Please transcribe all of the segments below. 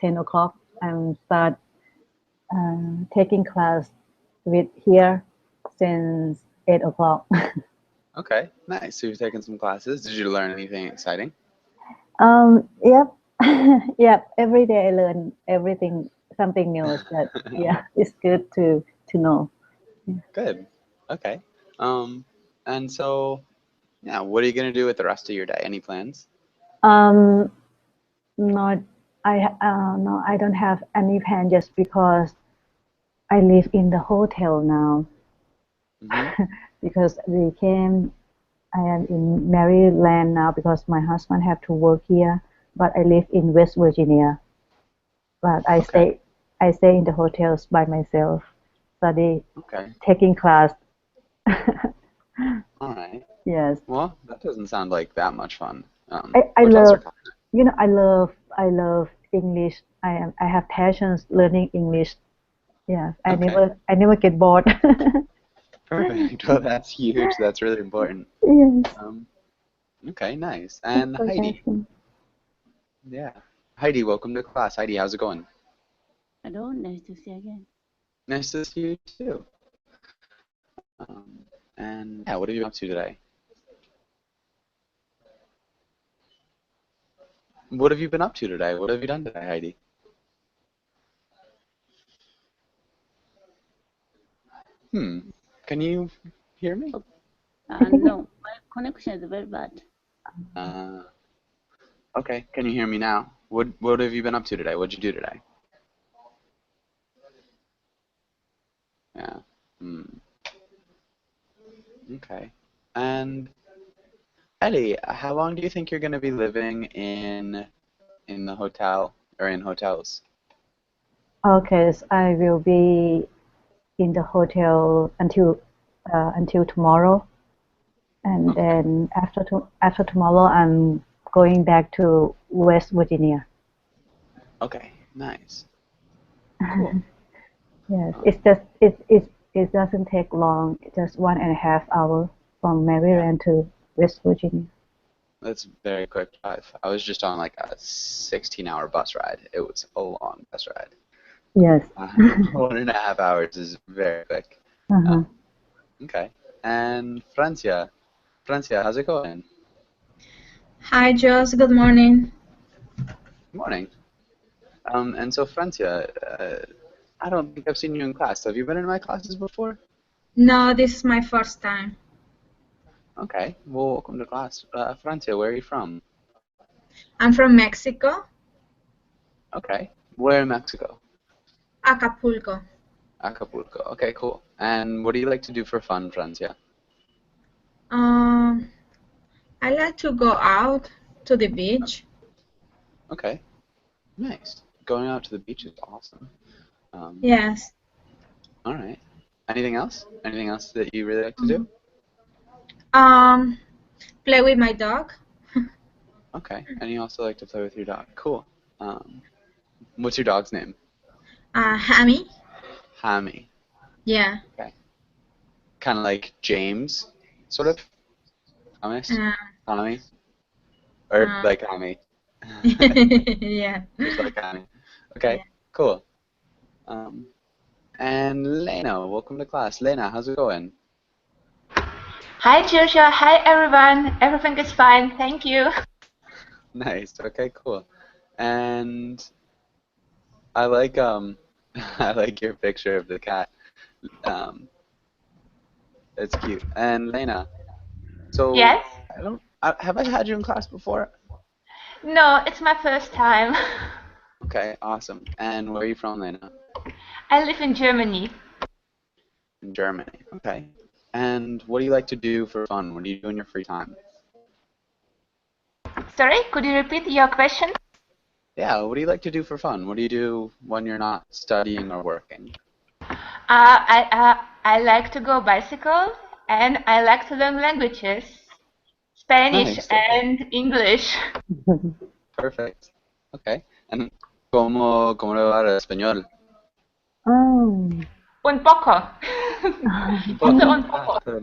10 o'clock. I'm start taking class with here since 8 o'clock. Okay, nice. So you've taken some classes. Did you learn anything exciting? Yep. Yep. Every day I learn everything, something new. That yeah, it's good to know. Good. Okay. Um, and so, yeah, what are you gonna do with the rest of your day? Any plans? Um, not no, I don't have any plan just because I live in the hotel now Mm-hmm. because we came. I am in Maryland now because my husband have to work here, but I live in West Virginia. But Okay. I stay in the hotels by myself, study, Okay. taking class. All right. Yes, Well, that doesn't sound like that much fun. I Hotels are love, kind I love English. I have passions learning English. Yes, of okay. I never get bored. Perfect. Well, that's huge. That's really important. Yes, Um, okay, nice. thanks And for Heidi, asking. yeah. Heidi, welcome to class. Heidi, how's it going? Hello, nice to see you again. Nice to see you too. And yeah, what have you been up to today? What have you been up to today? What have you done today, Heidi? Hmm. Can you hear me? No, my connection is very bad. Uh, okay. Can you hear me now? What have you been up to today? What'd you do today? Yeah. Hmm. Okay. And Ellie, how long do you think you're going to be living in the hotel or in hotels? Okay, so I will be in the hotel until tomorrow, and Okay. then after tomorrow, I'm going back to West Virginia. Okay. Nice. Cool. Yes, Um, it doesn't take long. Just 1.5 hours from yeah, Maryland to West Virginia. that's a very quick drive. I was just on like a 16-hour bus ride. It was a long bus ride. Yes. 1.5 hours is very quick. Uh-huh. Um, okay. And Francia, how's it going? Hi, Joss. Good morning. Good morning. And so Francia, I don't think I've seen you in class. Have you been in my classes before? No, this is my first time. Okay. Well, welcome to class. Francia, where are you from? I'm from Mexico, Okay. Where in Mexico? Acapulco. Acapulco. Okay, cool. And what do you like to do for fun, Francia? Um, I like to go out to the beach. Okay. Nice. Going out to the beach is awesome. Um, Yes. all right. Anything else? Anything else that you really like to do? Um, Play with my dog. Okay. And you also like to play with your dog. Cool. Um, what's your dog's name? Hammy. Hammy. Yeah. Okay. Kind of like James, sort of. Thomas? Uh, Tommy? Or uh, like Hammy? yeah. Just like Hammy. Yeah. Okay. Cool. Um, and Lena, welcome to class. Lena, how's it going? Hi Joshua, hi everyone. Everything is fine, thank you. Nice. Okay, cool. And I like I like your picture of the cat. Um, it's cute. And Lena, so Yes? have I had you in class before? No, it's my first time. Okay, awesome. And where are you from, Lena? I live in Germany. In Germany. Okay. And what do you like to do for fun? What do you do in your free time? Sorry, could you repeat your question? Yeah, what do you like to do for fun? What do you do when you're not studying or working? I like to go bicycle and I like to learn languages, Spanish Nice. Okay. and English. Perfect. Okay. And cómo le va el español? Oh. Un poco. Un Solo poco. un poco. Pero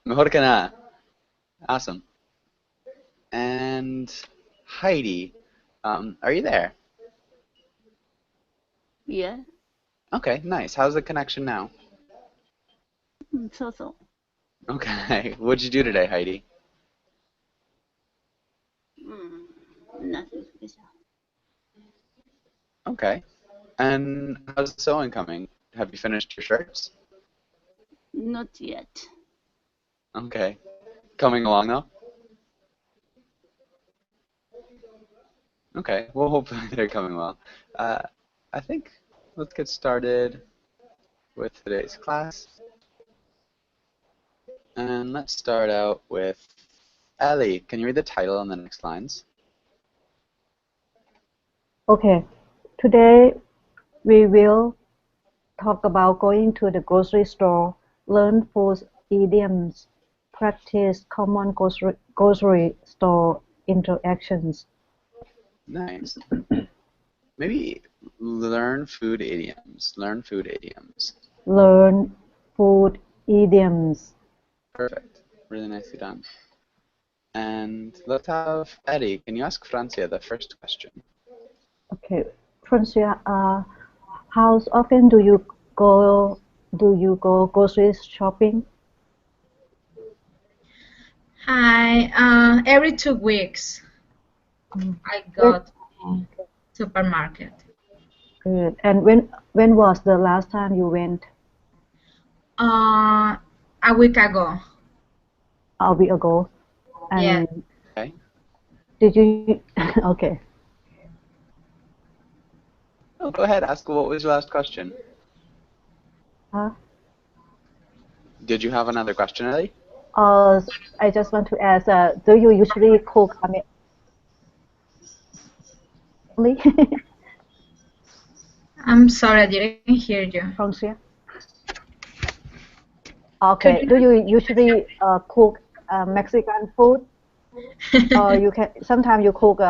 mejor que nada. Awesome. And Heidi, are you there? Yeah. Okay, nice. How's the connection now? So. Okay. What'd you do today, Heidi? Nothing special. Okay. And how's the sewing coming? Have you finished your shirts? Not yet. Okay. Coming along though? Okay. Well, hopefully they're coming well. I think let's get started with today's class. And let's start out with Ellie. Can you read the title on the next lines? Okay. Today we will talk about going to the grocery store, learn food idioms, practice common grocery store interactions. Nice. Maybe learn food idioms. Learn food idioms. Learn food idioms. Perfect. Really nicely done. And let's have Eddie. Can you ask Francia the first question? Okay, Francia, how often do you go grocery shopping? Hi, every 2 weeks I go to the supermarket. Good. And when was the last time you went? A week ago. A week ago. And Yeah. Okay. did you? Okay. Oh, go ahead. Ask what was your last question? Huh? Did you have another question, Ellie? I just want to ask, do you usually cook? I mean, I'm sorry, I didn't hear you. Francia? Okay. Do you usually cook Mexican food? Or you can sometimes you cook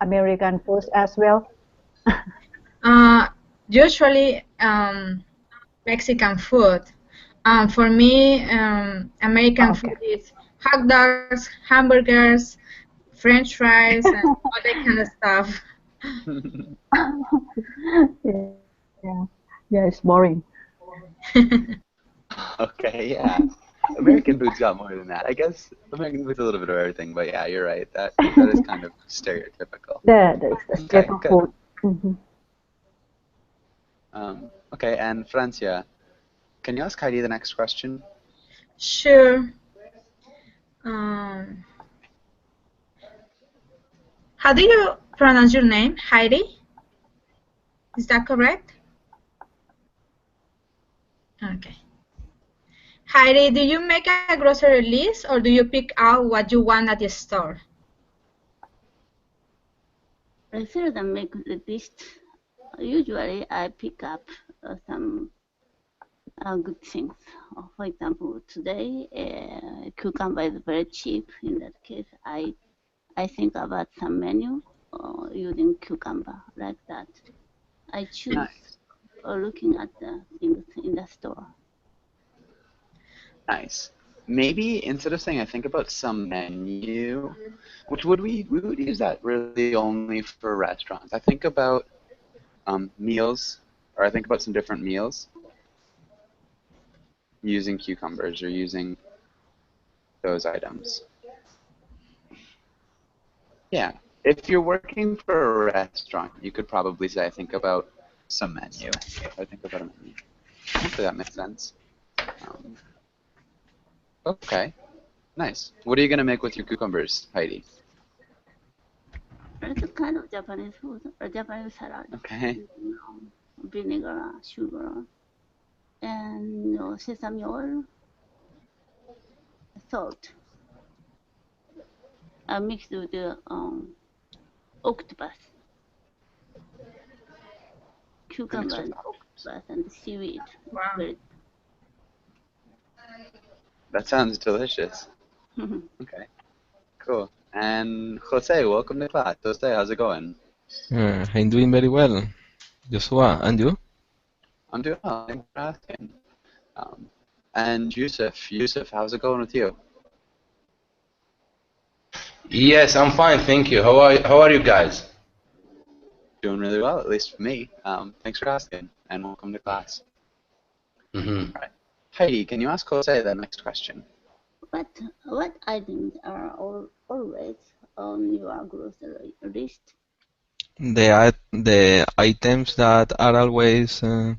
American food as well? Usually Mexican food. For me, American food is hot dogs, hamburgers, French fries, and all that kind of stuff. Yeah, it's boring. Okay, yeah. American food's got more than that. I guess American food's a little bit of everything, but yeah, you're right. That is kind of stereotypical. That's the Okay, staple good. food. Mm-hmm. Okay, and Francia, can you ask Heidi the next question? Sure. How do you pronounce your name? Heidi? Is that correct? Okay. Heidi, do you make a grocery list or do you pick out what you want at the store? I seldom make the list. Usually, I pick up some good things. For example, today, cucumber is very cheap. In that case, I think about some menu using cucumber like that. I choose Nice. looking at the things in the store. Nice. Maybe instead of saying I think about some menu, which we would use that really only for restaurants. I think about meals, or I think about some different meals using cucumbers or using those items. Yeah. If you're working for a restaurant, you could probably say I think about some menu. I think about a menu. Hopefully that makes sense. Okay. Nice. What are you going to make with your cucumbers, Heidi? It's a kind of Japanese food, a Japanese salad. Okay. Vinegar, sugar, and sesame oil, salt. Mixed with the octopus, cucumber, and octopus, and seaweed. Wow. That sounds delicious. Okay. Cool. And Jose, welcome to class. Jose, how's it going? I'm doing very well, Joshua, and you? I'm doing well. Thanks for asking. And Yusuf, how's it going with you? Yes, I'm fine, thank you. How are you guys? Doing really well, at least for me. Thanks for asking, and welcome to class. Mhm. All right. Heidi, can you ask Jose the next question? What items are always on your grocery list? The items that are always on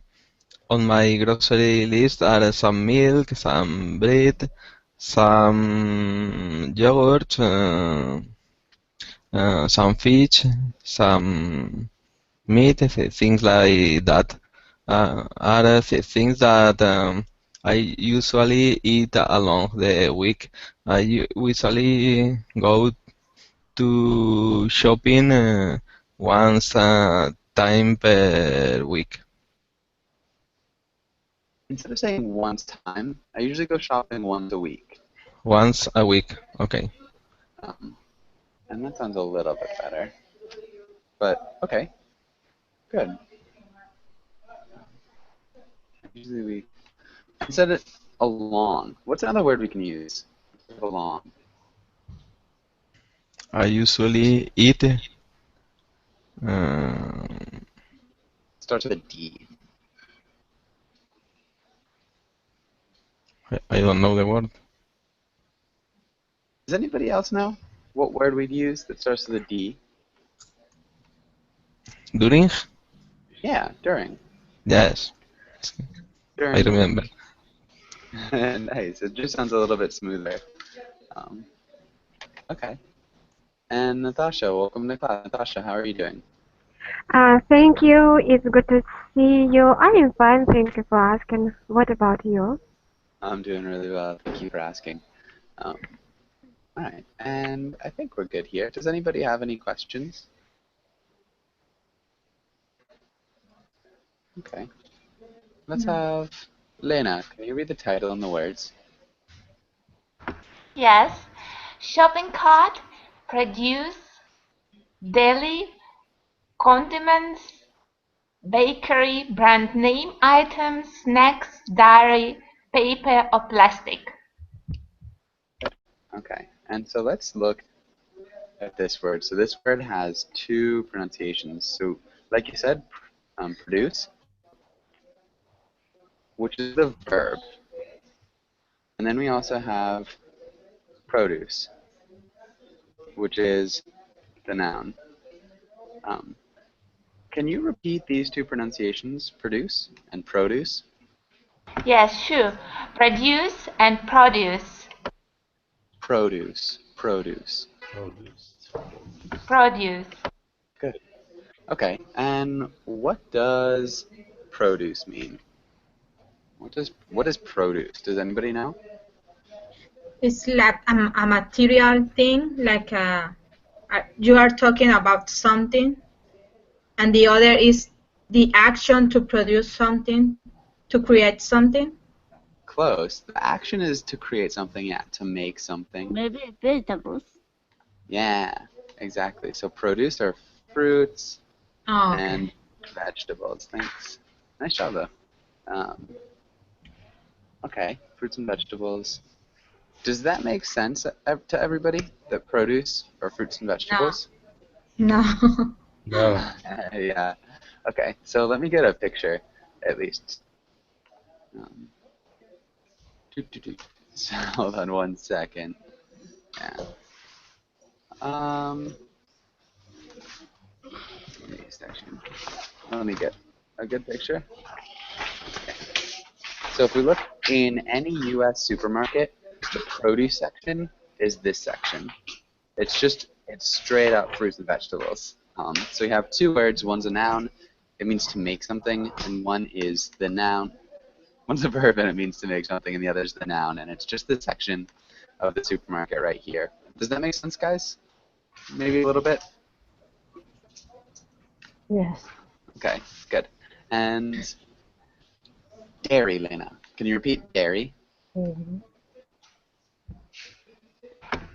my grocery list are some milk, some bread, some yogurt, some fish, some meat, things like that. Are things that I usually eat along the week. I usually go to shopping once time per week. Instead of saying once time, I usually go shopping once a week. Once a week. Okay. And that sounds a little bit better. But, okay, good. Usually we... Instead of along, what's another word we can use? Along. I usually eat. Starts with a D. I don't know the word. Does anybody else know what word we'd use that starts with a D? During? Yeah, during. Yes, I During. remember. Nice. It just sounds a little bit smoother. Okay. And Natasha, welcome to class. Natasha, how are you doing? Thank you. It's good to see you. I am fine. Thank you for asking. What about you? I'm doing really well. Thank you for asking. All right. And I think we're good here. Does anybody have any questions? Okay. Let's have Lena. Can you read the title and the words? Yes. Shopping cart, produce, deli, condiments, bakery, brand name items, snacks, dairy, paper or plastic. Okay. And so let's look at this word. So this word has two pronunciations. So like you said, produce, which is the verb. And then we also have produce, which is the noun. Can you repeat these two pronunciations, produce and produce? Yes, sure. Produce and produce. Produce, produce. Produce. Good. Okay, and what does produce mean? What is produce? Does anybody know? It's like a material thing, like you are talking about something, and the other is the action to produce something, to create something. Close. The action is to create something, yeah, to make something. Maybe vegetables. Yeah, exactly. So produce are fruits Oh, okay. and vegetables. Thanks. Nice job, though. Okay, fruits and vegetables. Does that make sense to everybody, that produce are fruits and vegetables? No. No. Yeah. Okay, so let me get a picture, at least. So, hold on one second. Yeah. Let me get a good picture. So if we look in any U.S. supermarket, the produce section is this section. It's straight up fruits and vegetables. So we have two words. One's a noun, it means to make something, and one is the noun. One's a verb and it means to make something, and the other's the noun, and it's just this section of the supermarket right here. Does that make sense, guys? Maybe a little bit? Yes. Okay, good. And dairy, Lena. Can you repeat dairy? Mm-hmm.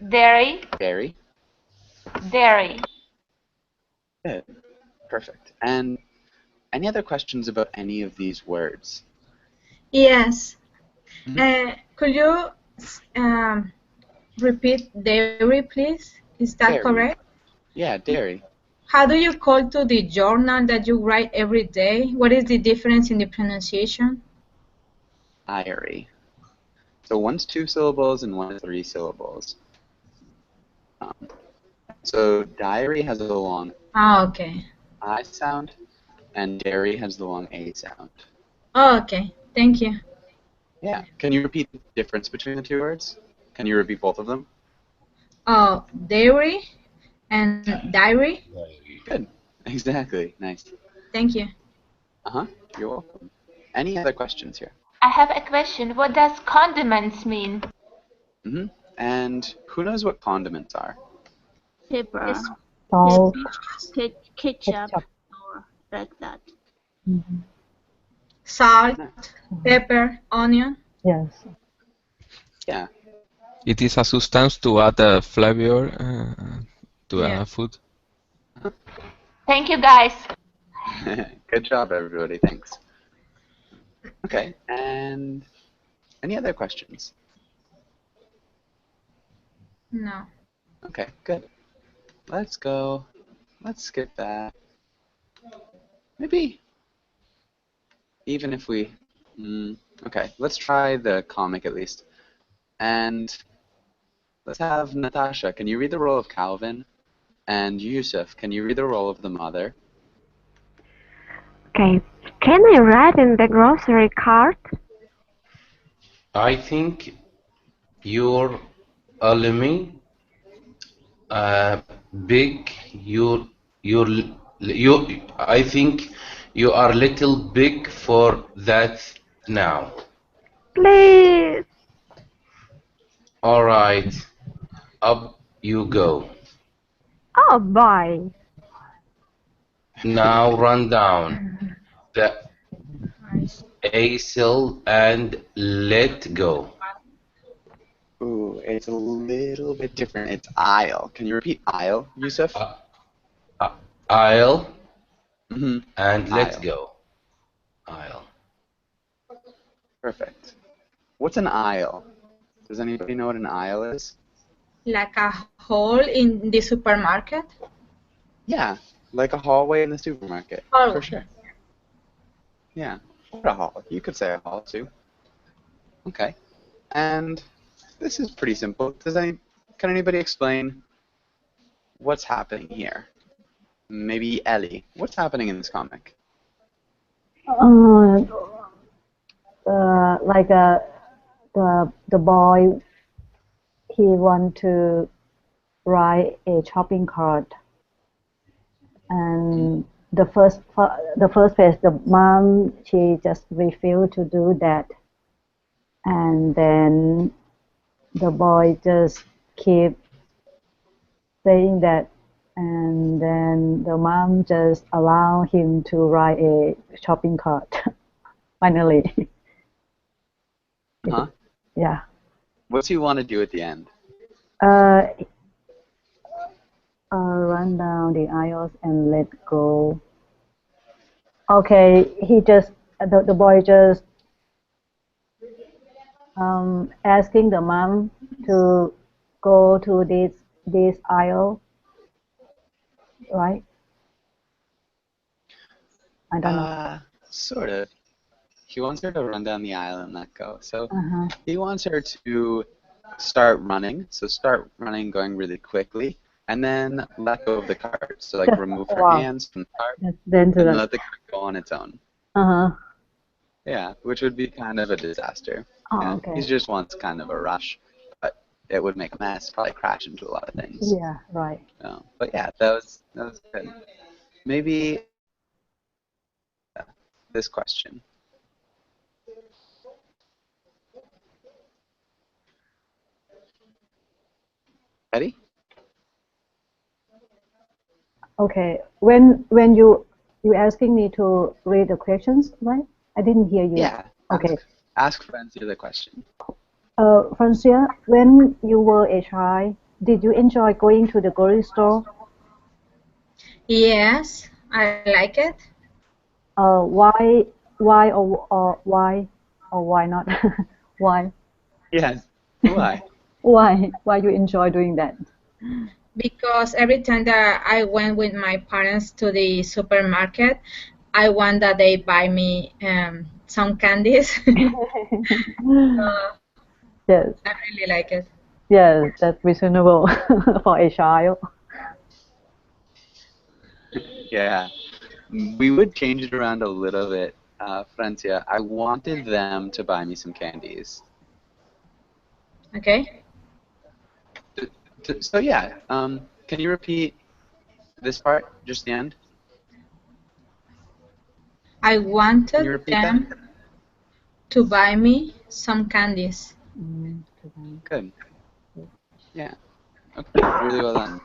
Dairy. Dairy. Dairy. Good. Perfect. And any other questions about any of these words? Yes. Could you repeat dairy, please? Is that Dairy. correct? Yeah, dairy. how do you call to the journal that you write every day? What is the difference in the pronunciation? Diary. So one's 2 syllables and one is 3 syllables. So diary has a long Oh, okay. I sound, and dairy has the long A sound. Oh, okay. Thank you. Yeah. Can you repeat the difference between the 2 words? Can you repeat both of them? Oh, dairy and diary. Good. Exactly. Nice. Thank you. Uh-huh. You're welcome. Any other questions here? I have a question. What does condiments mean? Mm-hmm. And who knows what condiments are? Pepper, Salt, ketchup, ketchup. or like that. Mhm. Salt, pepper, onion. Yes. Yeah. It is a substance to add a flavor to Yeah. a food. Thank you, guys. Good job, everybody. Thanks. Okay. And any other questions? No. Okay. Good. Let's go. Let's skip that. Maybe even if we... okay. Let's try the comic at least. And let's have Natasha. Can you read the role of Calvin? And Yusuf, can you read the role of the mother? Okay. Can I write in the grocery cart? I think you're a lemming, big. You. I think you are little big for that now. Please. All right, up you go. Oh boy. Now run down the aisle and let go. Ooh, it's a little bit different. It's aisle. Can you repeat aisle, Yusuf? Aisle Mm-hmm. and let Aisle. go. Aisle. Perfect. What's an aisle? Does anybody know what an aisle is? Like a hole in the supermarket? Yeah, like a hallway in the supermarket. Hallway. For sure. Yeah, or a hall. You could say a hall too. Okay. And this is pretty simple. Can anybody explain what's happening here? Maybe Ellie. What's happening in this comic? Like the boy, he want to ride a shopping cart, and the first phase, the mom, she just refused to do that, and then the boy just keep saying that, and then the mom just allow him to ride a shopping cart. Finally. Huh? Yeah. What's he want to do at the end? Run down the aisles and let go. Okay, he just the boy just asking the mom to go to this aisle, right? I don't know. Sort of. He wants her to run down the aisle and let go. So Uh-huh. he wants her to start running. So start running, going really quickly, and then let go of the cart. So like remove her Wow. hands from the cart That's and dangerous. let the cart go on its own. Uh-huh. Yeah, which would be kind of a disaster. Oh, Yeah, okay. he just wants kind of a rush, but it would make a mess, probably crash into a lot of things. Yeah, right. But yeah, that was good. Maybe this question. Ready? Okay. When you asking me to read the questions, right? I didn't hear you. Yeah. Okay. Ask Francia the question. Francia, when you were a child, did you enjoy going to the grocery store? Yes, I like it. Why why not? Why? Yes. Why? Why you enjoy doing that? because every time that I went with my parents to the supermarket, I want that they buy me some candies. Yes, I really like it. yes, that's reasonable for a child. Yeah. We would change it around a little bit, Francia. I wanted them to buy me some candies. Okay. So yeah, can you repeat this part, just the end? I Can you wanted repeat that? them to buy me some candies. Good. Yeah. Okay. Really well done.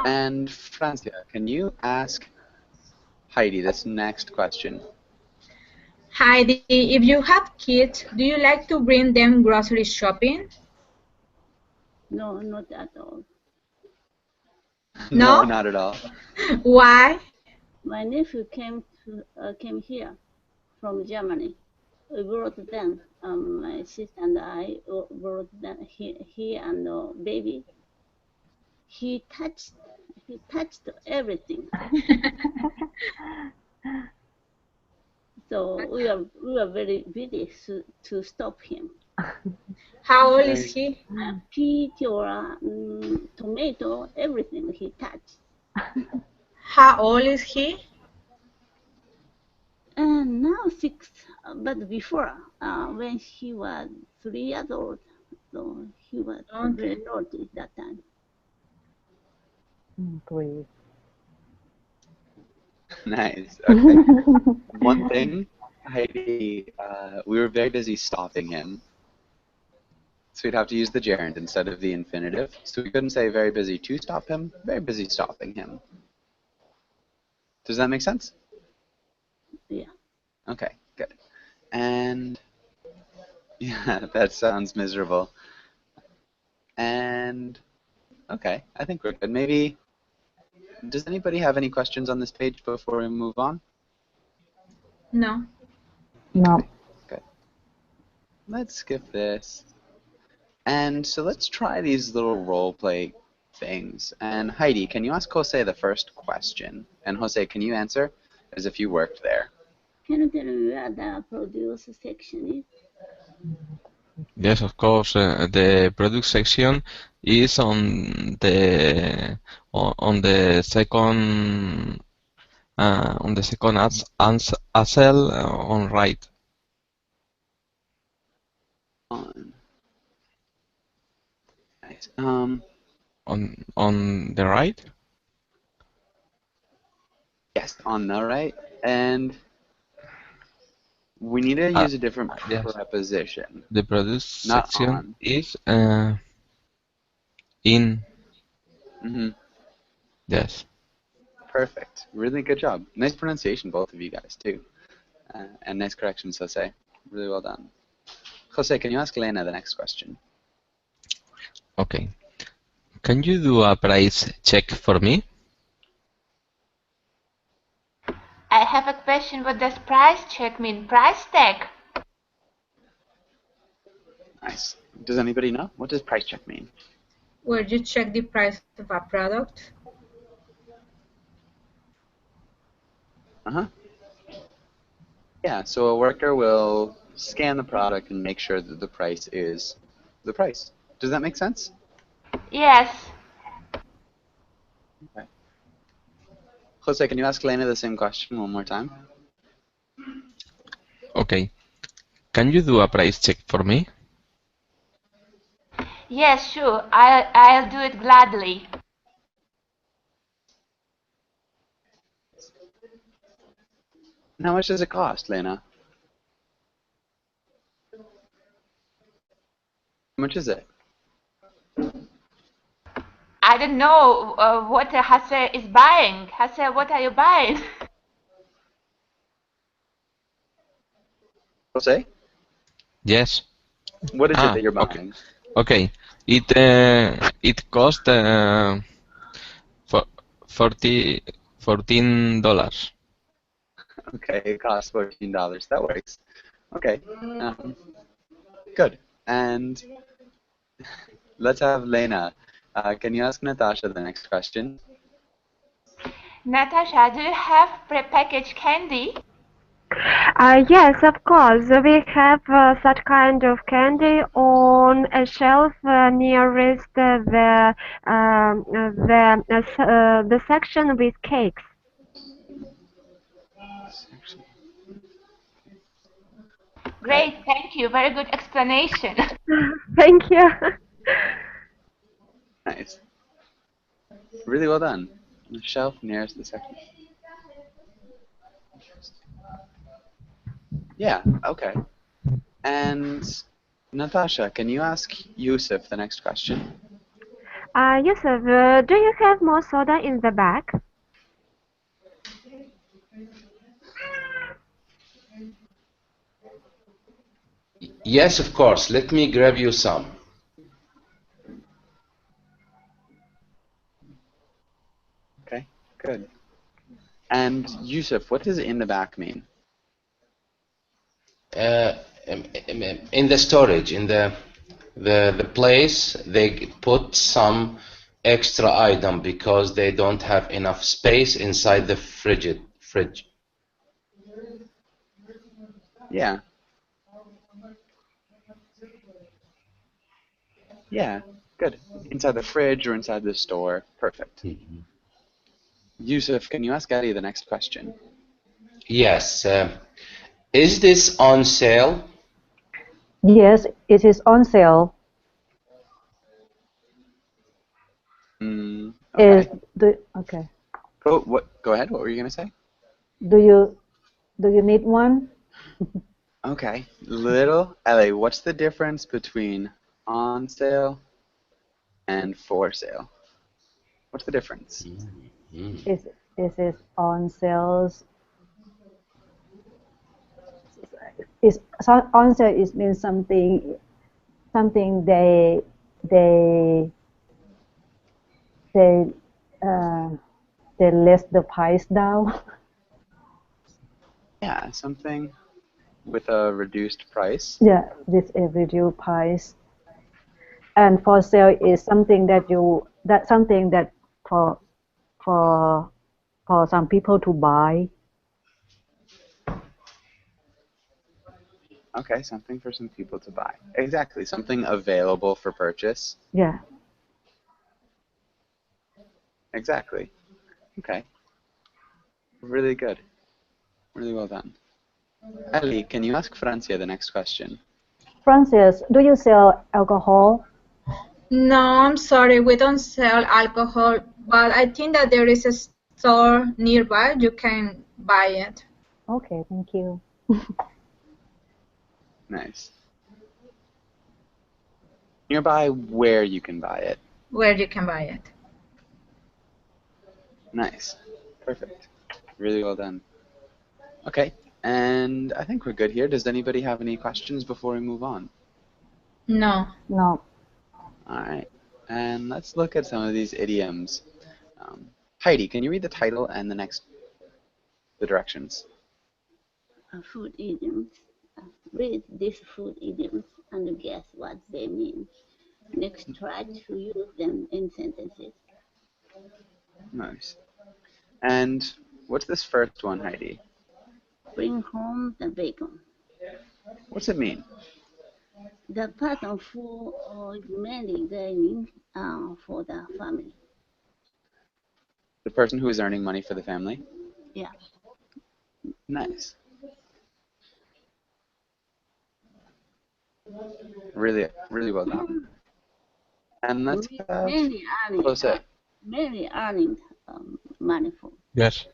And Francia, can you ask Heidi this next question? Heidi, if you have kids, do you like to bring them grocery shopping? No, not at all. No? Not at all. Why? My nephew came here from Germany. We brought them. My sister and I brought them. He and the baby. He touched everything. So we are very busy to stop him. How old is he? Peach or tomato, everything he touched. How old is he? And now 6, but before, when he was 3 years old, so he was very naughty that time. Great. Nice. Okay. One thing, Heidi, we were very busy stopping him. So we'd have to use the gerund instead of the infinitive. So we couldn't say very busy to stop him, very busy stopping him. Does that make sense? Yeah. Okay, good. And yeah, that sounds miserable. And okay, I think we're good. Maybe, does anybody have any questions on this page before we move on? No. No. Good. Let's skip this. And so let's try these little role play things. And Heidi, can you ask Jose the first question? And Jose, can you answer as if you worked there? Can you tell me where the produce section is? Yes, of course. The product section is on the second cell on right. Nice. On the right. Yes, on the right. And we need to use a different preposition. The product Not section on. is in. Mm-hmm. Yes. Perfect. Really good job. Nice pronunciation, both of you guys, too. And nice corrections, Jose. Really well done. Jose, can you ask Lena the next question? Okay. Can you do a price check for me? I have a question. What does price check mean? Price tag. Nice. Does anybody know? What does price check mean? Where you check the price of a product? Uh-huh. Yeah, so a worker will scan the product and make sure that the price is the price. Does that make sense? Yes. Okay. Jose, can you ask Lena the same question one more time? Okay. Can you do a price check for me? Yes, sure. I'll do it gladly. And how much does it cost, Lena? How much is it? I don't know what Hase is buying. Hase, what are you buying? Jose? Yes. What is it that you're buying? Okay. It cost $14. Okay, it costs $14. That works. Okay. Good. And let's have Lena. Can you ask Natasha the next question? Natasha, do you have prepackaged candy? Yes, of course. We have such kind of candy on a shelf nearest the section with cakes. Great, thank you. Very good explanation. Thank you. Nice. Really well done. On the shelf nearest the section. Yeah, okay. And Natasha, can you ask Yusuf the next question? Yusuf, do you have more soda in the bag? Yes, of course. Let me grab you some. Okay, good. And Yusuf, what does in the back mean? In the storage, in the place, they put some extra item because they don't have enough space inside the fridge. Yeah. Yeah, good. Inside the fridge or inside the store. Perfect. Yusuf, can you ask Eddie the next question? Yes. Is this on sale? Yes, it is on sale. Okay. Okay. Go ahead. What were you gonna say? Do you need one? Okay. Little Ellie, what's the difference between on sale and for sale? What's the difference? Is it on sales? Is on sale? It means something they less the price down. Yeah, something with a reduced price. Yeah, with a reduced price. And for sale is something that for some people to buy. Okay, something for some people to buy. Exactly, something available for purchase. Yeah. Exactly. Okay. Really good. Really well done. Ellie, can you ask Francia the next question? Francis, do you sell alcohol? No, I'm sorry, we don't sell alcohol, but I think that there is a store nearby. You can buy it. Okay, thank you. Nice. Nearby where you can buy it. Where you can buy it. Nice. Perfect. Really well done. Okay, and I think we're good here. Does anybody have any questions before we move on? No. No. All right, and let's look at some of these idioms. Heidi, can you read the title and the directions? Food idioms. Read these food idioms and guess what they mean. Next, try to use them in sentences. Nice. And what's this first one, Heidi? Bring home the bacon. What's it mean? The person who is mainly gaining for the family. The person who is earning money for the family? Yeah. Nice. Really, really well done. And let's have Jose. Mainly earning money for. Yes.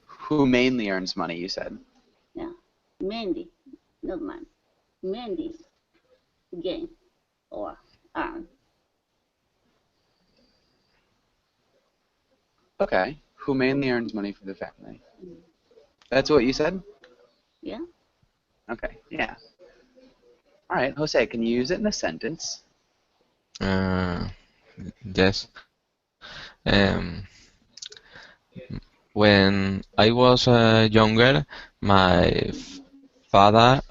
Who mainly earns money, you said? Yeah. Mainly, not money. Mainly gain or earn. Okay. Who mainly earns money for the family? That's what you said? Yeah. Okay, yeah. All right, Jose, can you use it in a sentence? Yes. When I was younger, my father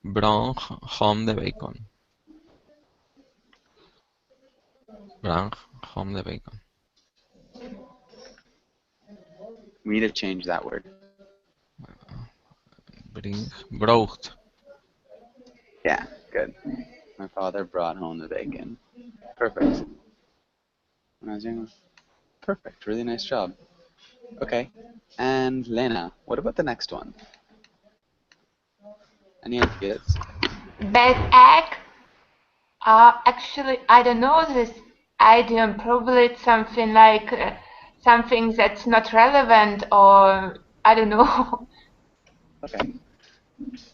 brought home the bacon. Bring home the bacon. We need to change that word. Bring brood. Yeah, good. My father brought home the bacon. Perfect. When I was young. Perfect. Really nice job. Okay. And Lena, what about the next one? Any ideas? Bad egg? Actually, I don't know this idiom. Probably it's something like something that's not relevant, or I don't know. Okay.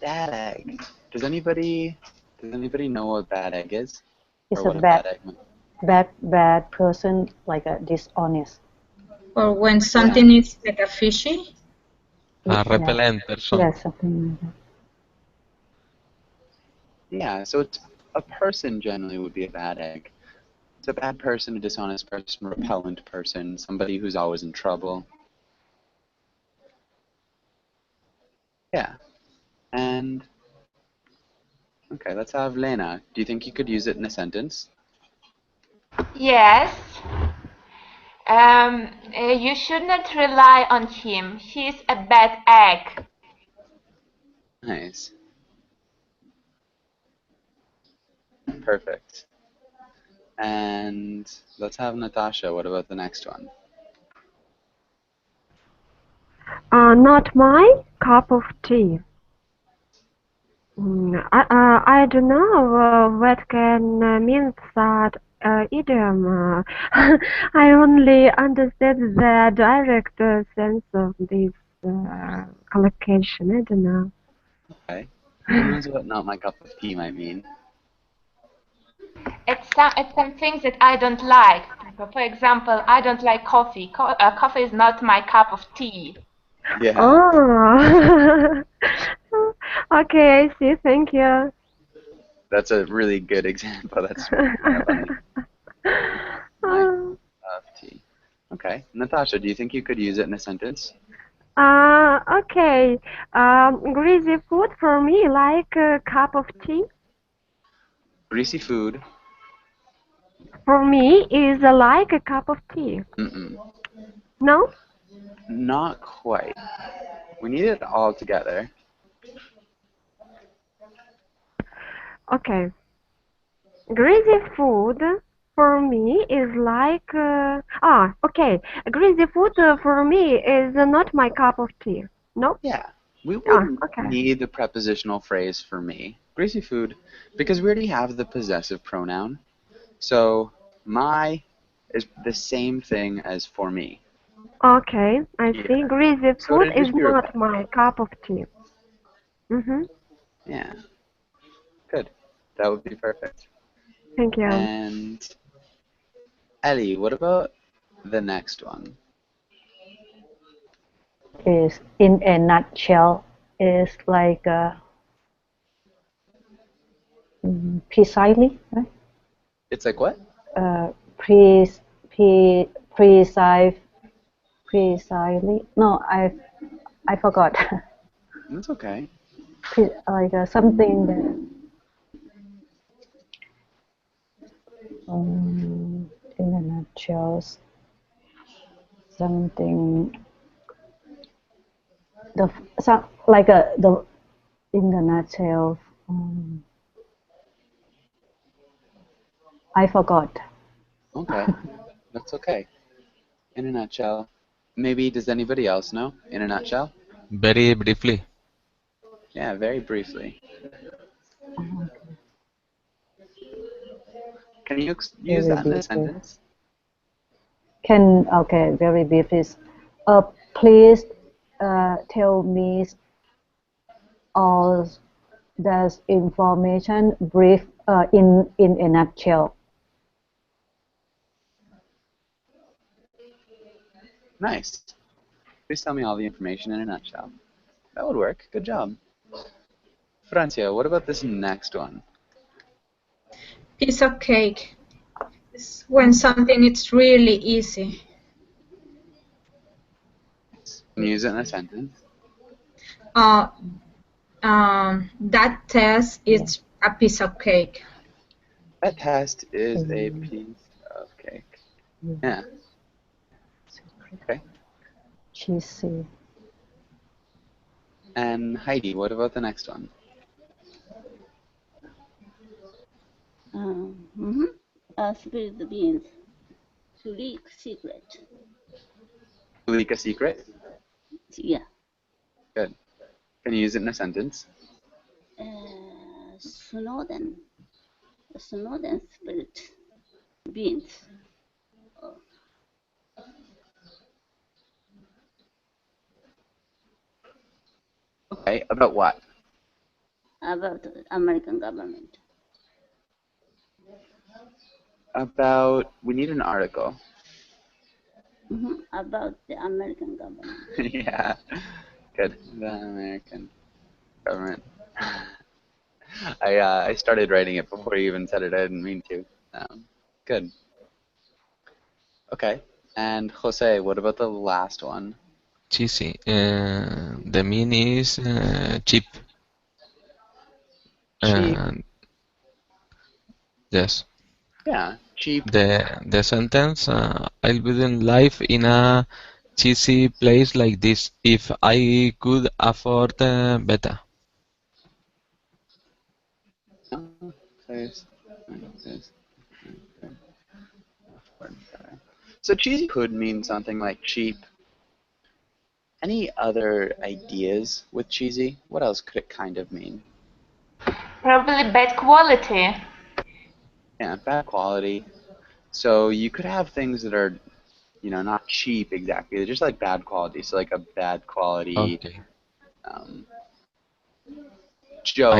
Bad egg. Does anybody know what bad egg is? It's Or a what a bad egg means? bad person, like a dishonest. Or when something is like a fishy. A repellent person. Yes, something like that. Yeah, so it's a person generally would be a bad egg. It's a bad person, a dishonest person, a repellent person, somebody who's always in trouble. Yeah. And okay, let's have Lena. Do you think you could use it in a sentence? Yes. You should not rely on him. He's a bad egg. Nice. Perfect. And let's have Natasha. What about the next one? Not my cup of tea. I don't know what can mean that idiom. I only understand the direct sense of this collocation. I don't know. Okay. Who knows what not my cup of tea might mean? It's some things that I don't like. For example, I don't like coffee. Coffee is not my cup of tea. Yeah. Oh. Okay, I see. Thank you. That's a really good example. That's kind of funny. My cup of tea. Okay. Natasha, do you think you could use it in a sentence? Okay. Greasy food for me like a cup of tea. Greasy food. For me is like a cup of tea. Mm-mm. No? Not quite. We need it all together. Okay. Greasy food for me is like okay. Greasy food for me is not my cup of tea. No? Yeah. We wouldn't Okay. need the prepositional phrase for me. Greasy food, because we already have the possessive pronoun. So my is the same thing as for me. Okay, I see. Yeah. Greasy So food it'd is just be not repetitive. my cup of tea. Mm-hmm. Yeah. Good. That would be perfect. Thank you. And Ellie, what about the next one? Is in a nutshell is like precisely, right? It's like what? Precisely. No, I forgot. That's okay. Like something that in a nutshell, something like the in the nutshell. I forgot. Okay. That's okay. In a nutshell. Maybe does anybody else know? In a nutshell? Very briefly. Yeah, very briefly. Can you use Very that in a briefly. sentence? Okay, very brief is, please tell me all this information brief in a nutshell. Nice. Please tell me all the information in a nutshell. That would work. Good job. Francia, what about this next one? Piece of cake. It's when something is really easy. Can you use it in a sentence? That test is a piece of cake. That test is a piece of cake. Yeah. Okay. Cheesy. And Heidi, what about the next one? Spill the beans. To leak secret. Leak a secret? Yeah. Good. Can you use it in a sentence? Snowden spilled beans. Okay. About what? About the American government. About, we need an article. About the American government. Yeah. Good. The American government. I started writing it before you even said it. I didn't mean to. Good. Okay. And Jose, what about the last one? Cheesy. The mean is cheap. Cheap. Yes. Yeah, cheap. The sentence, I wouldn't live in a cheesy place like this if I could afford better. So cheesy could mean something like cheap. Any other ideas with cheesy? What else could it kind of mean? Probably bad quality. Yeah, bad quality. So you could have things that are, not cheap exactly. They're just like bad quality. So like a bad quality Okay. joke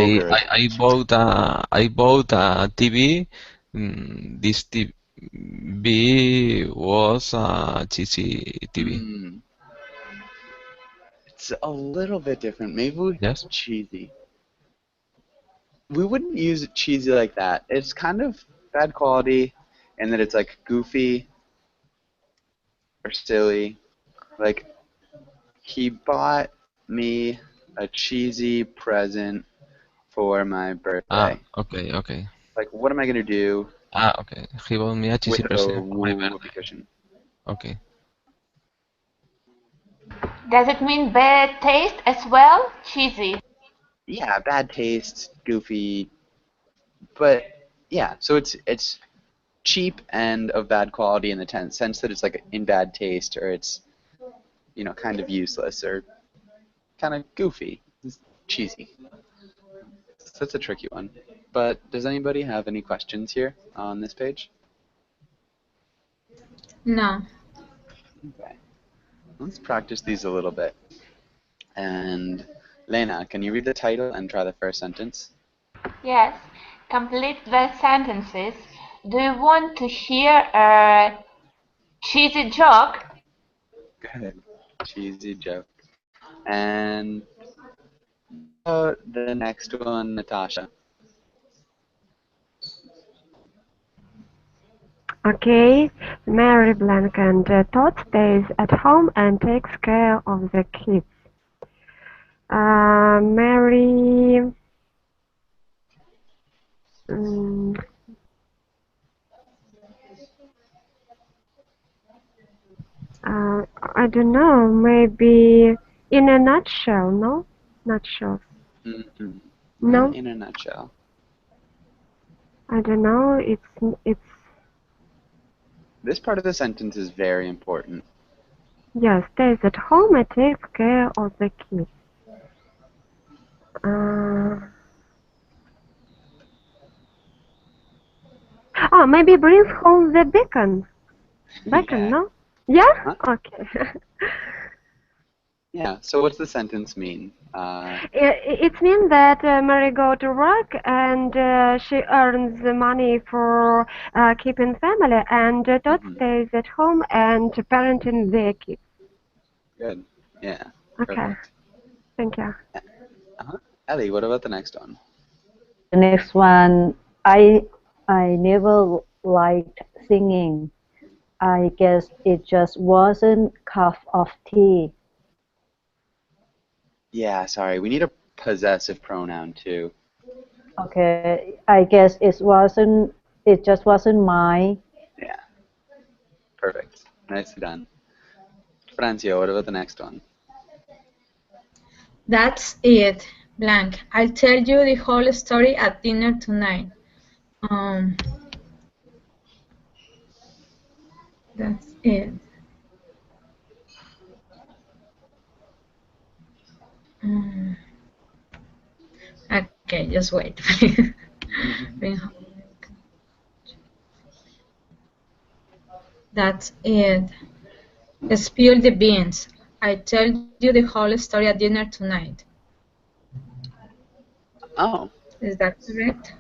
I bought a TV. This TV was a cheesy TV. It's a little bit different. Maybe Yes. cheesy. We wouldn't use it cheesy like that. It's kind of bad quality, and that it's like goofy or silly. Like, he bought me a cheesy present for my birthday. Okay. Like, what am I gonna do? Okay. He bought me a cheesy with present a for my birthday. whoopee cushion. Okay. Does it mean bad taste as well? Cheesy. Yeah, bad taste, goofy, but yeah. So it's cheap and of bad quality in the sense that it's like in bad taste, or it's kind of useless or kind of goofy. It's cheesy. So that's a tricky one. But does anybody have any questions here on this page? No. Okay. Let's practice these a little bit. And Lena, can you read the title and try the first sentence? Yes. Complete the sentences. Do you want to hear a cheesy joke? Good. Cheesy joke. And the next one, Natasha. Okay, Mary Blank and Todd stays at home and takes care of the kids. Mary. I don't know, maybe in a nutshell, no? Not sure. No? In a nutshell. I don't know, it's... This part of the sentence is very important. Yeah, stays at home and takes care of the kids. Maybe brings home the bacon. Bacon, Yeah. no? Yeah? Huh? Okay. Yeah, so what's the sentence mean? It means that Mary go to work and she earns the money for keeping family, and Todd stays at home and parenting their kids. Good. Yeah. Okay. Perfect. Thank you. Ellie, what about the next one? The next one, I never liked singing. I guess it just wasn't cup of tea. Yeah, sorry. We need a possessive pronoun too. Okay, I guess it just wasn't my. Yeah. Perfect. Nicely done. Francia, what about the next one? That's it. Blank. I'll tell you the whole story at dinner tonight. Um, that's it. Um, okay, just wait. That's it. Spill the beans. I tell you the whole story at dinner tonight. Oh, Is that correct?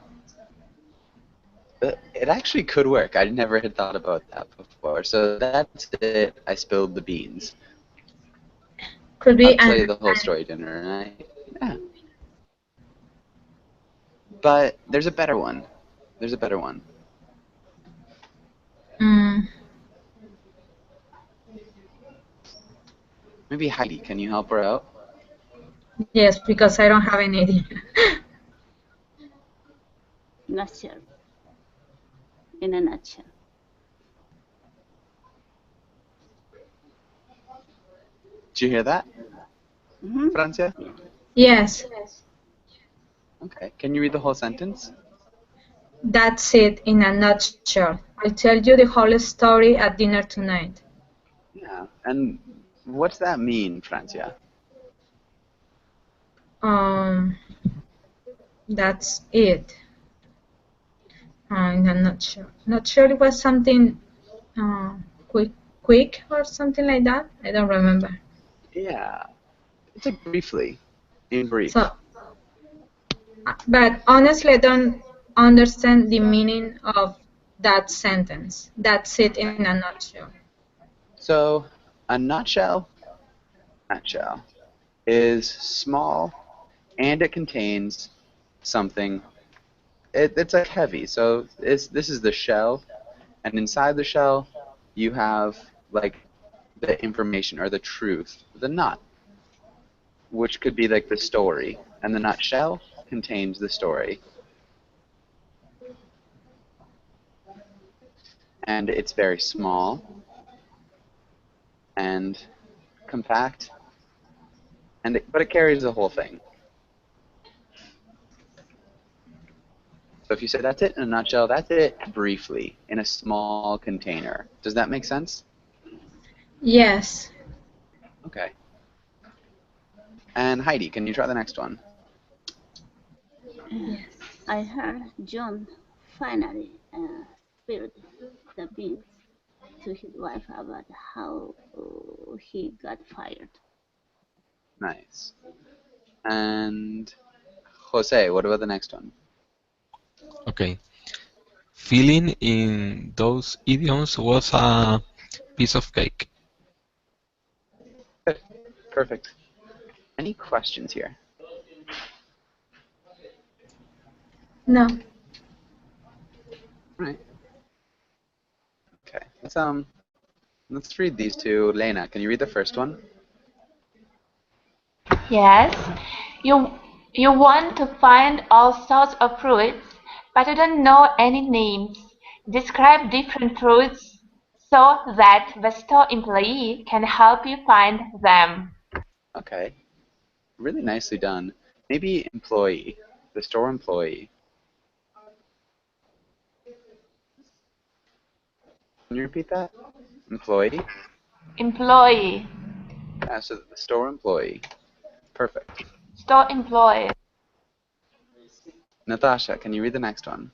it actually could work. I never had thought about that before. So that's it. I spilled the beans. Could be I'll tell you the whole story dinner, right? Yeah. But there's a better one. There's a better one. Maybe Heidi, can you help her out? Yes, because I don't have any idea. Nutshell. In a nutshell. Did you hear that, Mm-hmm. Francia? Yes, Okay. Can you read the whole sentence? that's it in a nutshell. I'll tell you the whole story at dinner tonight. Yeah. And what's that mean, Francia? That's it. In a nutshell. Not sure it was something quick or something like that. I don't remember. Yeah. It's like briefly. In brief. So, but honestly, I don't understand the meaning of that sentence. That's it in a nutshell. So, a nutshell is small and it contains something. It's like heavy. So this is the shell, and inside the shell you have like the information or the truth, the nut, which could be like the story, and the nutshell contains the story. And it's very small and compact, but it carries the whole thing. So if you say that's it in a nutshell, that's it briefly in a small container. Does that make sense? Yes. Okay. And Heidi, can you try the next one? I heard John finally spilled the beans to his wife about how he got fired. Nice. And Jose, what about the next one? Okay. Filling in those idioms was a piece of cake. Good. Perfect. Any questions here? No. Right. Okay. Let's read these two. Lena, can you read the first one? Yes, you want to find all sorts of fruits, but you don't know any names. Describe different fruits so that the store employee can help you find them. Okay. Really nicely done. Maybe employee, the store employee. Can you repeat that? Employee? Employee, Yeah, so the store employee. Perfect. store employee. Natasha, can you read the next one?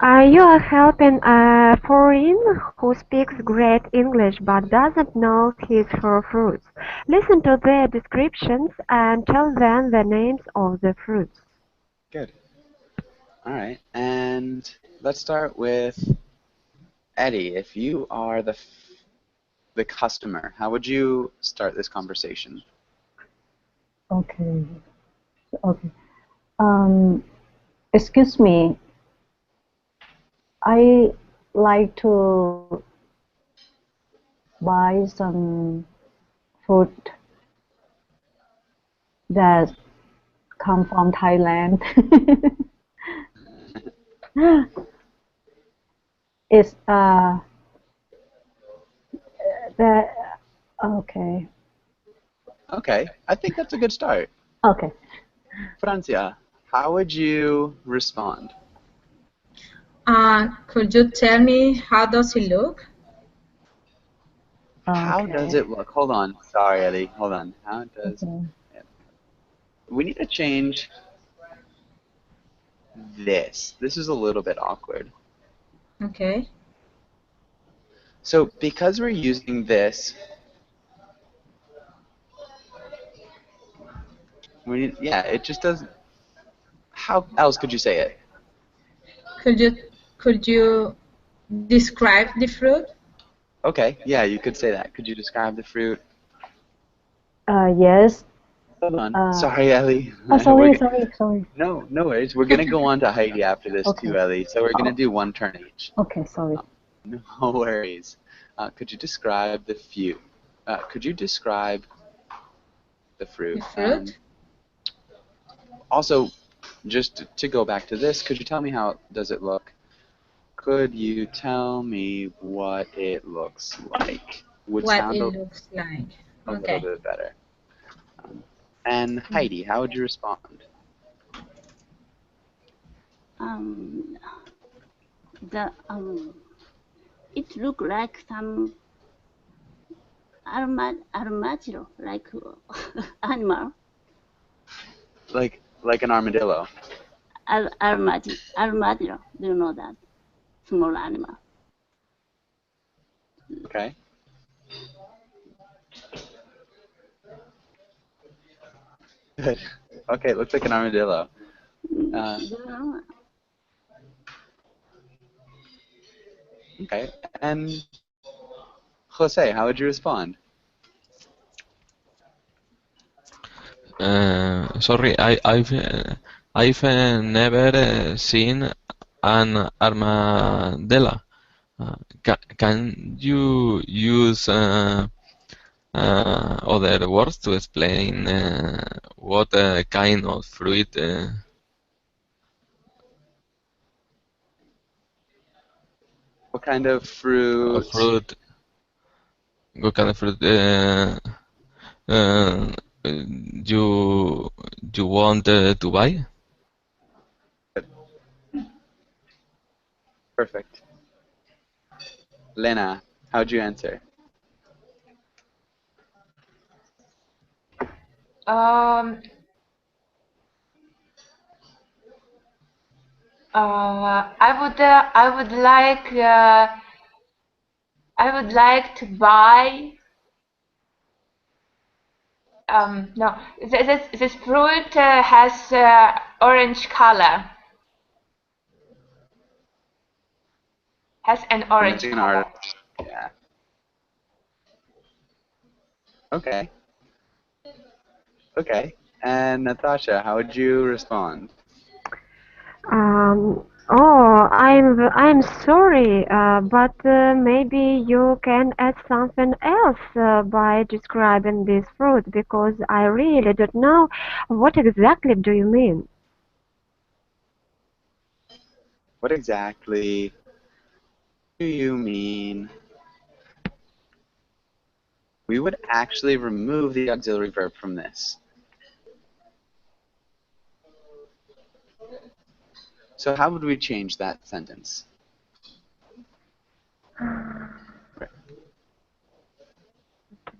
You are helping a foreign who speaks great English but doesn't know his her fruits. Listen to their descriptions and tell them the names of the fruits. Good. All right, and let's start with Eddie. If you are the customer, how would you start this conversation? Okay. Okay. Excuse me. I like to buy some fruit that come from Thailand. It's that okay. Okay, I think that's a good start. Okay. Francia, how would you respond? Could you tell me how does it look? How does Okay. it look? Hold on. Sorry, Ellie. Hold on. How does Okay. it... We need to change this. This is a little bit awkward. Okay. So because we're using this, yeah, it just doesn't. How else could you say it? Could you describe the fruit? Okay, yeah, you could say that. Could you describe the fruit? Yes. Hold on. Sorry, Ellie. Oh, sorry. No, no worries. We're gonna go on to Heidi after this Okay. too, Ellie. So we're gonna do one turn each. Okay, sorry. No worries. Could you describe the fruit? Could you describe the fruit? The fruit? Also, just to go back to this, could you tell me how does it look? Could you tell me what it looks like? Would What sound it looks like. a Okay. little bit better. And Heidi, how would you respond? It look like some armadillo, like animal. Like an armadillo. Armadillo. Do you know that? Small animal. Okay. Good. Okay, it looks like an armadillo. Okay. And Jose, how would you respond? Sorry, I've never seen an armadillo. Can you use other words to explain what kind of fruit? What kind of fruit? What kind of fruit you want to buy? Perfect. Lena, how'd you answer? I would like to buy. No, this fruit has orange color. Has an orange color. Yeah. Okay. Okay. And Natasha, how would you respond? Oh, I'm sorry, but maybe you can add something else by describing this fruit because I really don't know what exactly do you mean. What exactly do you mean? We would actually remove the auxiliary verb from this. So how would we change that sentence?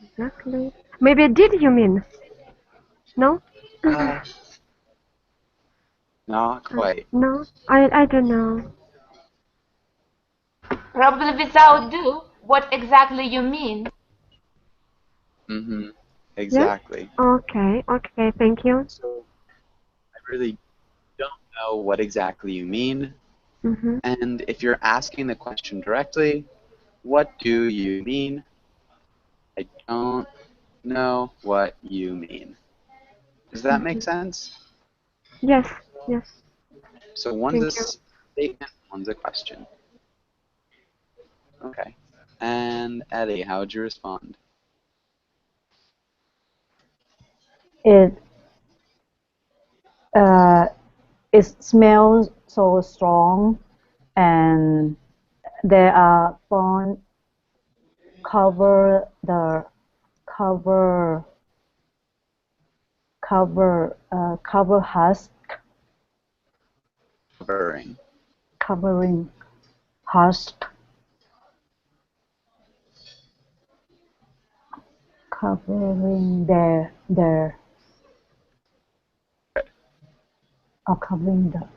Exactly. Maybe did you mean? No? Not quite. No, I don't know. Probably without do. What exactly you mean? Mm-hmm. Exactly. Yeah? Okay, thank you. So I really don't know what exactly you mean. Mm-hmm. And if you're asking the question directly, what do you mean? I don't know what you mean. Does that make sense? Yes. So one's Thank a you. statement, one's a question. Okay. And Eddie, how would you respond? It smells so strong, and there are font cover the cover husk Covering. covering husk covering their or covering the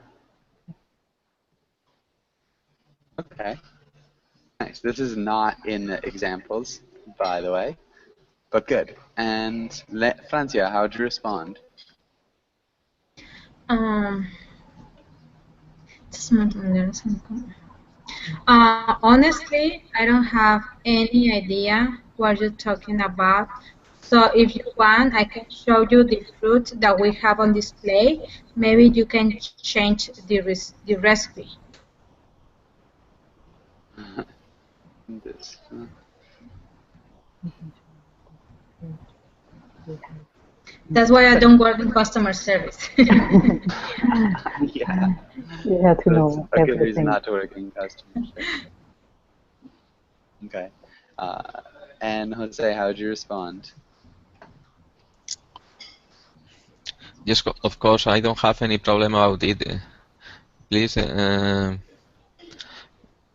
Okay. Nice. This is not in the examples, by the way, but good. And Francia, how'd you respond? Just a minute. Honestly, I don't have any idea what you're talking about. So if you want, I can show you the fruit that we have on display. Maybe you can change the recipe. This. That's why I don't work in customer service. Yeah. you have to know That's a good reason everything. not to work in customer service. Okay. And Jose, how'd you respond? Yes, of course, I don't have any problem about it. Please,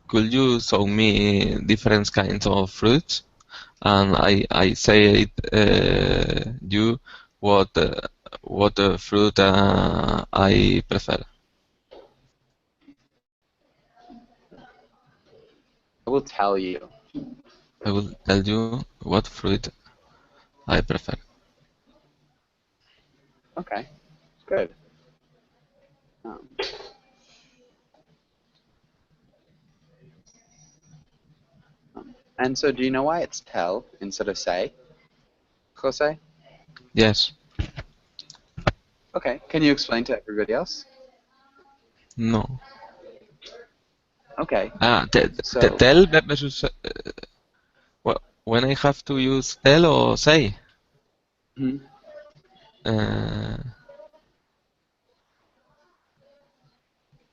could you show me different kinds of fruits? And I say it you what fruit I prefer. I will tell you. I will tell you what fruit I prefer. Okay. Good. And so do you know why it's tell instead of say, Jose? Yes. Okay. Can you explain to everybody else? No. Okay. So Tell versus when I have to use tell or say. Mhm.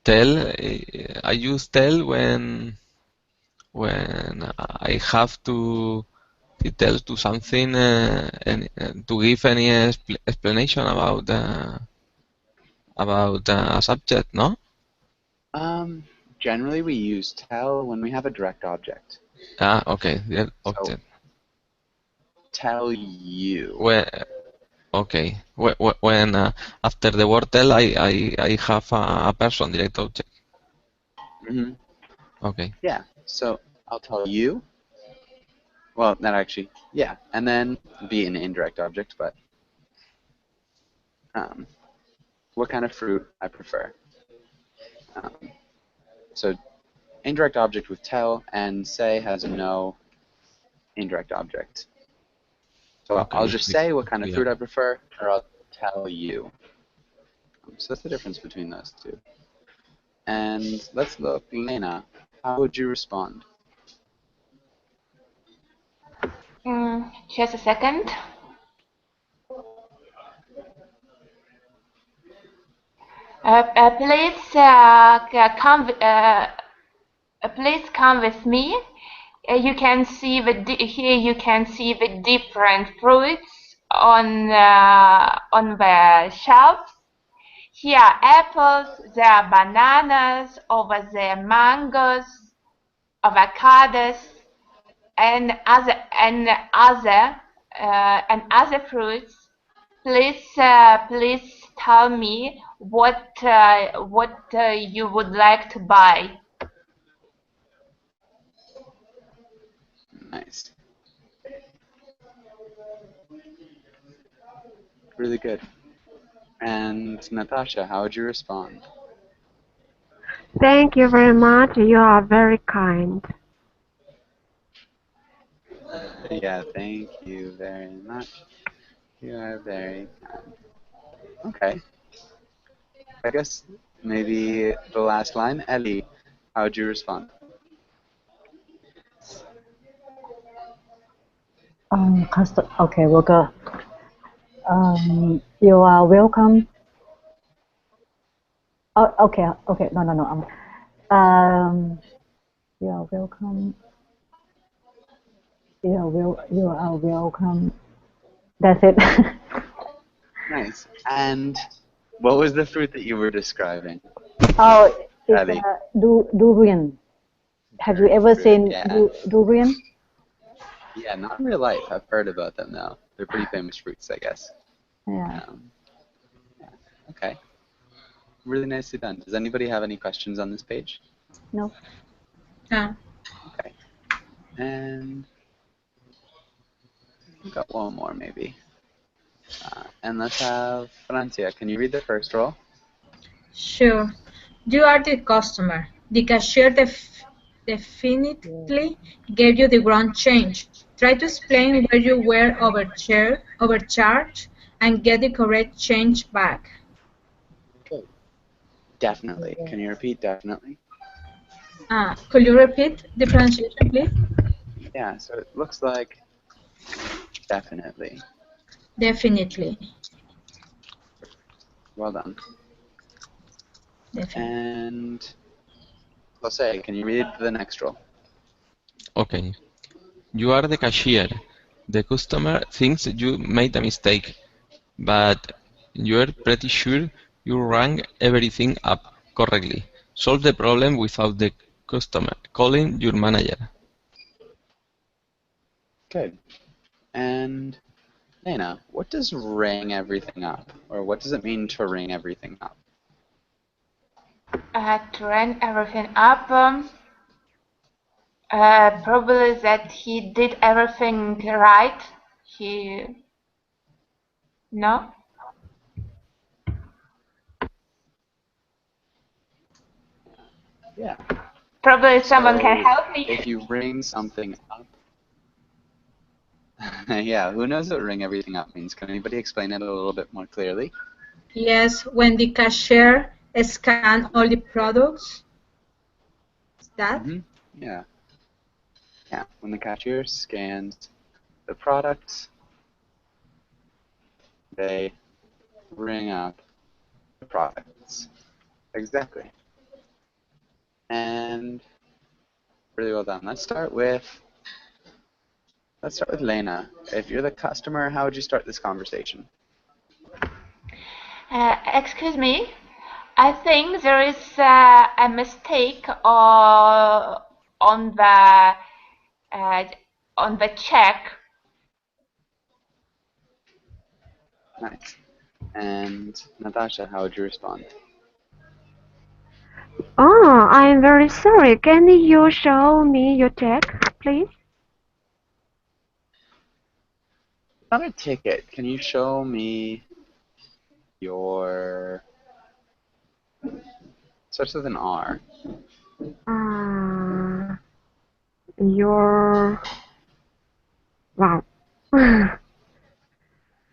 Tell I use tell when I have to tell to something and to give any explanation about a subject, no? Generally we use tell when we have a direct object. Okay, yeah, So object. tell you. Okay, when after the word tell I have a person, direct object. Mm-hmm. Okay. Yeah. So I'll tell you. Well, not actually. Yeah, and then be an indirect object, but what kind of fruit I prefer. So indirect object with tell, and say has no indirect object. So Okay, I'll just say what kind of yeah. fruit I prefer, or I'll tell you. So that's the difference between those two. And let's look, Lena, how would you respond? Just a second. Please come with me. You can see here. You can see the different fruits on the shelves. Here are apples. There are bananas. Over there, mangoes, avocados, and other fruits. Please tell me what you would like to buy. Nice. Really good. And Natasha, how would you respond? Thank you very much. You are very kind. Yeah, thank you very much. You are very kind. Okay. I guess maybe the last line. Ellie, how would you respond? Okay, we'll go. You are welcome. Oh, okay. No. You are welcome. You are welcome. That's it. Nice. And what was the fruit that you were describing? Oh, it's Ali? durian. Have you ever Fruit, seen yeah. durian? Yeah, not in real life. I've heard about them though. They're pretty famous fruits, I guess. Yeah. Yeah. Okay. Really nicely done. Does anybody have any questions on this page? No. No. Okay. And we've got one more maybe. And let's have Francia. Can you read the first roll? Sure. You are the customer. The cashier definitely gave you the wrong change. Try to explain where you were overcharged and get the correct change back. Definitely. Can you repeat definitely? Could you repeat the pronunciation, please? Yeah, so it looks like definitely. Definitely. Well done. Definitely. And Jose, can you read the next roll? Okay. You are the cashier. The customer thinks you made a mistake, but you're pretty sure you rang everything up correctly. Solve the problem without the customer calling your manager. Good. And Lena, what does ring everything up? Or what does it mean to ring everything up? To ring everything up, probably that he did everything right. No? Yeah. Probably someone So can help me. if you ring something up, yeah, who knows what ring everything up means? Can anybody explain it a little bit more clearly? Yes, when the cashier scans all the products. Is that? Yeah. Yeah, when the cashier scans the products, they ring up the products. Exactly. And really well done. Let's start with Lena. If you're the customer, how would you start this conversation? Excuse me. I think there is a mistake on the check. Nice. And Natasha, how would you respond? Oh, I'm very sorry. Can you show me your check, please? Not a ticket. Can you show me your... Starts with an R. Your... Wow.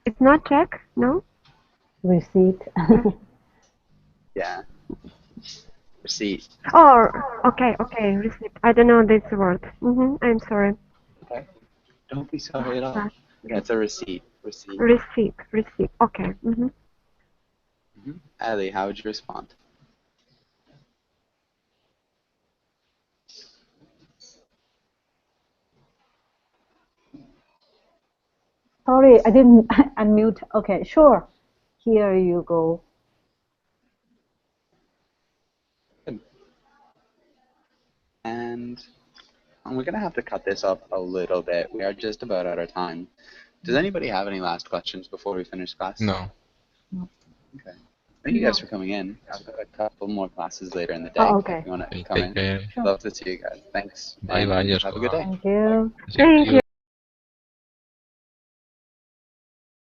It's not check, no? Receipt. Yeah. Receipt. Oh, okay, receipt. I don't know this word. I'm sorry. Okay. Don't be sorry at all. Yeah, it's a receipt. Receipt. Receipt. Okay. Ali, how would you respond? Sorry, I didn't unmute. Okay, sure. Here you go. Good. And we're going to have to cut this up a little bit. We are just about out of time. Does anybody have any last questions before we finish class? No. Okay. Thank you guys for coming in. I've got a couple more classes later in the day. Oh, okay. If you want to come Take in. care. Love to see you guys. Thanks. Bye bye. Have a good day. Thank you. Thank you.